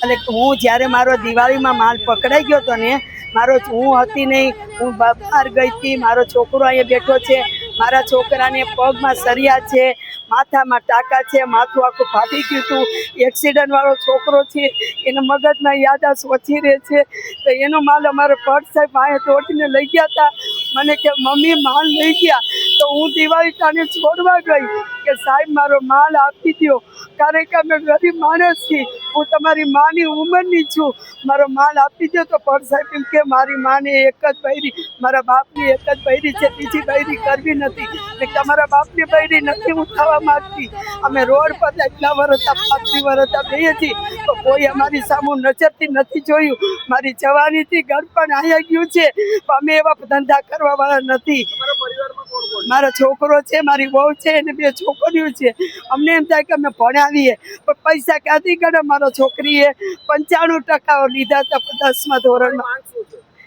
એટલે હું જ્યારે મારો દિવાળીમાં માલ પકડાઈ ગયો હતો ને, હું હતી નહીં, હું બહાર ગઈ હતી, મારો છોકરો અહીંયા બેઠો છે, મારા છોકરાને પગમાં સરિયા છે, માથામાં ટાંકા છે, માથું આખું ફાટી ગયું હતું, એક્સિડન્ટવાળો છોકરો છે, એના મગજમાં યાદાશ ઓછી રહે છે. તો એનો માલ અમારો ભટ્ટ સાહેબ અહીંયા તોડીને લઈ ગયા હતા. મને કે મમ્મી માલ લઈ ગયા. તો હું દિવાળી ટાણે છોડવા ગઈ કે સાહેબ મારો માલ આપી દો, કારણ કે અમે ગરીબ માણસ છીએ, હું તમારી માની ઉંમરની છું, મારો માલ આપી દો. તો ભટ્ટ સાહેબ એમ કે મારી માને એક જ બૈરી, મારા બાપની એક જ બૈરી છે, બીજી બૈરી કરવી નથી, તમારા બાપની બૈરી નથી હું થવા માંગતી. અમે રોડ પર એટલા વર્ષ 35 વર્ષ બેહીએ છીએ તો કોઈ અમારી સામે નજરથી નથી જોયું. મારી જવાનીથી ઘર પણ અહીંયા ગયું છે, અમે એવા ધંધા કરવાવાળા નથી. મારો છોકરો છે, મારી વહુ છે, અને 2 છોકરીઓ છે. અમને એમ થાય કે અમે ભણાવીએ, પણ પૈસા ક્યાંથી કાઢે. મારો છોકરીએ 95% લીધા હતા 10મા ધોરણમાં.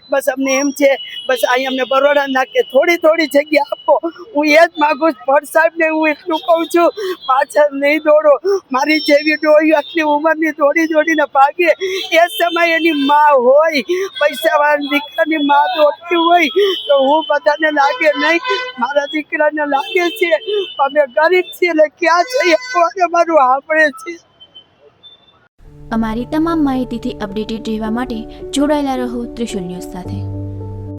બસ અમને એમ છે, બસ અહીં અમને બરોડા નાખે, થોડી જગ્યા આપો. હું એ જ માગું છું ભટ્ટ સાહેબને, હું એટલું કહું છું, પાછળ નહીં દોડો. મારી જેવી ડોહી આટલી ઉંમરની દોડીને ભાગે, એ સમય એની માં હોય, પૈસાવાળા દીકરાની માં દોડતી હોય, તો હું બધાને લાગે નહીં, મારા દીકરાને લાગે છે. અમે ગરીબ છીએ એટલે ક્યાં જઈએ, અમારું આપણે છે. અમારી તમામ માહિતીથી અપડેટેડ રહેવા માટે જોડાયેલા રહો ત્રિશુલ ન્યૂઝ સાથે.